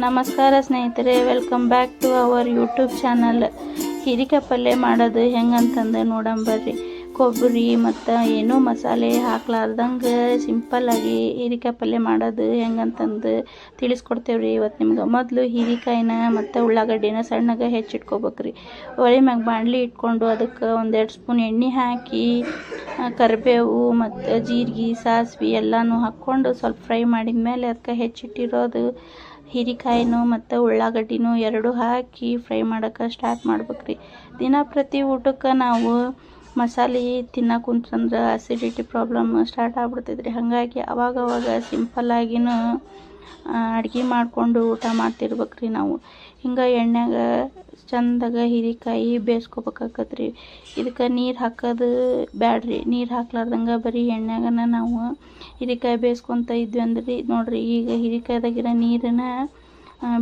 ನಮಸ್ಕಾರ ಸ್ನೇಹಿತರೆ, welcome back to our YouTube channel. ಹೀರಿಕಾಯಿ ಪಲ್ಯ ಮಾಡೋದು ಹೆಂಗಂತಂದು ನೋಡಂಬರ್ರಿ. ಕೊಬ್ಬರಿ ಮತ್ತು ಏನೂ ಮಸಾಲೆ ಹಾಕ್ಲಾರ್ದಂಗೆ ಸಿಂಪಲ್ಲಾಗಿ ಹೀರಿಕಾಯಿ ಪಲ್ಯ ಮಾಡೋದು ಹೆಂಗಂತಂದು ತಿಳಿಸ್ಕೊಡ್ತೇವ್ರಿ ಇವತ್ತು ನಿಮ್ಗೆ. ಮೊದಲು ಹೀರಿಕಾಯಿನ ಮತ್ತು ಉಳ್ಳಾಗಡ್ಡಿನ ಸಣ್ಣಗೆ ಹೆಚ್ಚಿಟ್ಕೋಬೇಕ್ರಿ. ಒಲೆ ಮ್ಯಾಗ ಬಾಣಲಿ ಇಟ್ಕೊಂಡು ಅದಕ್ಕೆ 1-2 ಸ್ಪೂನ್ ಎಣ್ಣೆ ಹಾಕಿ ಕರಿಬೇವು ಮತ್ತು ಜೀರಿಗೆ ಸಾಸಿವೆ ಎಲ್ಲನೂ ಹಾಕ್ಕೊಂಡು ಸ್ವಲ್ಪ ಫ್ರೈ ಮಾಡಿದ ಮೇಲೆ ಅದಕ್ಕೆ ಹೆಚ್ಚಿಟ್ಟಿರೋದು ಹೀರಿಕಾಯಿನೂ ಮತ್ತು ಉಳ್ಳಾಗಡ್ಡಿನೂ ಎರಡೂ ಹಾಕಿ ಫ್ರೈ ಮಾಡೋಕ್ಕೆ ಸ್ಟಾರ್ಟ್ ಮಾಡ್ಬೇಕ್ರಿ. ಪ್ರತಿ ಊಟಕ್ಕೆ ನಾವು ಮಸಾಲೆ ತಿನ್ನಕ್ಕೆ ಕುಂತ್ರಂದ್ರೆ ಅಸಿಡಿಟಿ ಪ್ರಾಬ್ಲಮ್ ಸ್ಟಾರ್ಟ್ ಆಗ್ಬಿಡ್ತೈತ್ರಿ. ಹಾಗಾಗಿ ಅವಾಗವಾಗ ಸಿಂಪಲ್ಲಾಗಿನೂ ಅಡ್ಗೆ ಮಾಡಿಕೊಂಡು ಊಟ ಮಾಡ್ತಿರ್ಬೇಕ್ರಿ ನಾವು. ಹಿಂಗೆ ಎಣ್ಣೆಗ ಚಂದಾಗ ಹೀರಿಕಾಯಿ ಬೇಯಿಸ್ಕೋಬೇಕಾಗತ್ರಿ. ಇದಕ್ಕೆ ನೀರು ಹಾಕೋದು ಬ್ಯಾಡ್ರಿ. ನೀರು ಹಾಕ್ಲಾರ್ದಂಗೆ ಬರೀ ಎಣ್ಣೆಗನ ನಾವು ಹೀರಿಕಾಯಿ ಬೇಯಿಸ್ಕೊತ ಇದ್ವಿ ಅಂದ್ರೆ ನೋಡ್ರಿ, ಈಗ ಹೀರಿಕಾಯ್ದಾಗಿರೋ ನೀರನ್ನ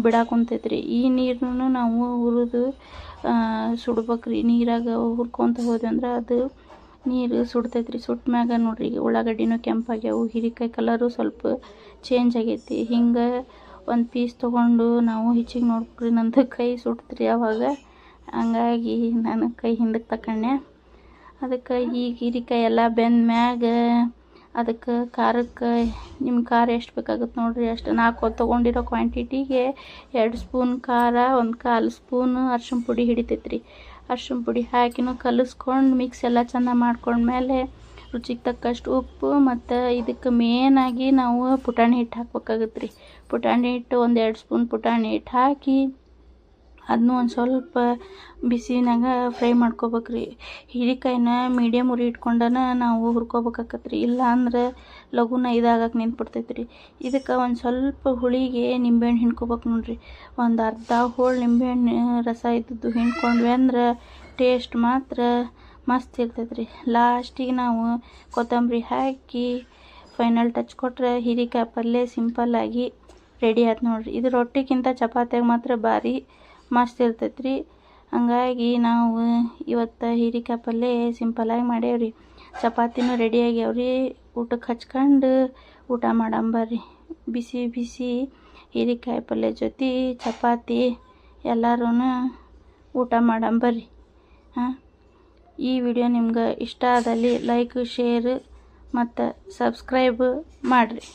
ಬಿಡಾಕುಂತೈತ್ರಿ. ಈ ನೀರನ್ನು ನಾವು ಹುರಿದು ಸುಡ್ಬೇಕ್ರಿ. ನೀರಾಗ ಹುರ್ಕೊತ ಹೋದ್ವಿ ಅಂದ್ರೆ ಅದು ನೀರು ಸುಡ್ತೈತ್ರಿ. ಸುಟ್ಟ ಮ್ಯಾಗ ನೋಡ್ರಿ, ಈಗ ಉಳ್ಳಾಗಡ್ಡಿನೂ ಕೆಂಪಾಗ್ಯಾವು, ಹೀರಿಕಾಯಿ ಕಲರು ಸ್ವಲ್ಪ ಚೇಂಜ್ ಆಗೈತಿ. ಹಿಂಗೆ ಒಂದು ಪೀಸ್ ತೊಗೊಂಡು ನಾವು ಹೆಚ್ಚಿಗೆ ನೋಡ್ಬೇಕ್ರಿ. ನಂದು ಕೈ ಸುಡ್ತ್ರಿ ಅವಾಗ, ಹಂಗಾಗಿ ನಾನು ಕೈ ಹಿಂದಕ್ಕೆ ತಕೊಂಡೆ. ಅದಕ್ಕೆ ಈಗ ಹೀರಿಕಾಯಿ ಎಲ್ಲ ಬೆಂದ ಮ್ಯಾಗ ಅದಕ್ಕೆ ಖಾರಕ್ಕೆ ನಿಮ್ಮ ಖಾರ ಎಷ್ಟು ಬೇಕಾಗುತ್ತೆ ನೋಡ್ರಿ ಅಷ್ಟು. ನಾಲ್ಕು ತೊಗೊಂಡಿರೋ ಕ್ವಾಂಟಿಟಿಗೆ 2 ಸ್ಪೂನ್ ಖಾರ, 1/4 ಸ್ಪೂನ್ ಅರ್ಶಿಣ ಪುಡಿ ಹಿಡಿತೈತ್ರಿ. ಅರ್ಶಿಣ ಪುಡಿ ಹಾಕಿನೂ ಕಲಿಸ್ಕೊಂಡು ಮಿಕ್ಸ್ ಎಲ್ಲ ಚೆಂದ ಮಾಡ್ಕೊಂಡ್ಮೇಲೆ ರುಚಿಗೆ ತಕ್ಕಷ್ಟು ಉಪ್ಪು ಮತ್ತು ಇದಕ್ಕೆ ಮೇನಾಗಿ ನಾವು ಪುಟಾಣಿ ಹಿಟ್ಟು ಹಾಕ್ಬೇಕಾಗತ್ತೆ ರೀ. ಪುಟಾಣಿ ಹಿಟ್ಟು 1-2 ಸ್ಪೂನ್ ಪುಟಾಣಿ ಹಿಟ್ಟು ಹಾಕಿ ಅದನ್ನೂ ಒಂದು ಸ್ವಲ್ಪ ಬಿಸಿನಾಗ ಫ್ರೈ ಮಾಡ್ಕೋಬೇಕ್ರಿ. ಹೀರಿಕಾಯಿನ ಮೀಡಿಯಮ್ ಉರಿ ಇಟ್ಕೊಂಡನ ನಾವು ಹುರ್ಕೋಬೇಕಾಗತ್ರಿ. ಇಲ್ಲ ಅಂದ್ರೆ ಲಘುನ ಇದಾಗಕ್ಕೆ ನಿಂತ್ಬಿಡ್ತೈತ್ರಿ. ಇದಕ್ಕೆ ಒಂದು ಸ್ವಲ್ಪ ಹುಳಿಗೆ ನಿಂಬೆಹಣ್ಣು ಹಿಂಡ್ಕೋಬೇಕು ನೋಡ್ರಿ. ಒಂದು ಅರ್ಧ ಹೋಳು ನಿಂಬೆಹಣ್ಣು ರಸ ಇದ್ದದ್ದು ಹಿಂಡ್ಕೊಂಡ್ವಿ ಅಂದ್ರೆ ಟೇಸ್ಟ್ ಮಾತ್ರ ಮಸ್ತ್ ಇರ್ತೈತ್ರಿ. ಲಾಸ್ಟಿಗೆ ನಾವು ಕೊತ್ತಂಬರಿ ಹಾಕಿ ಫೈನಲ್ ಟಚ್ ಕೊಟ್ಟರೆ ಹೀರಿಕಾಯಿ ಪಲ್ಯ ಸಿಂಪಲ್ಲಾಗಿ ರೆಡಿ ಆಯ್ತು ನೋಡ್ರಿ. ಇದು ರೊಟ್ಟಿಗಿಂತ ಚಪಾತಿಯಾಗ ಮಾತ್ರ ಭಾರಿ ಮಸ್ತ್ ಇರ್ತೈತ್ರಿ. ಹಂಗಾಗಿ ನಾವು ಇವತ್ತು ಹೀರಿಕಾಯಿ ಪಲ್ಯ ಸಿಂಪಲ್ಲಾಗಿ ಮಾಡೇವ್ರಿ. ಚಪಾತಿನೂ ರೆಡಿ ಆಗ್ಯಾವ್ರಿ. ಊಟಕ್ಕೆ ಹಚ್ಕೊಂಡು ಊಟ ಮಾಡಂಬರ್ರಿ. ಬಿಸಿ ಬಿಸಿ ಹೀರಿಕಾಯಿ ಪಲ್ಯ ಜೊತೆ ಚಪಾತಿ ಎಲ್ಲರೂ ಊಟ ಮಾಡಂಬರ್ರಿ. ಈ ವಿಡಿಯೋ ನಿಮ್ಗೆ ಇಷ್ಟ ಆದಲ್ಲಿ ಲೈಕ್, ಶೇರ್ ಮತ್ತು ಸಬ್ಸ್ಕ್ರೈಬ್ ಮಾಡಿರಿ.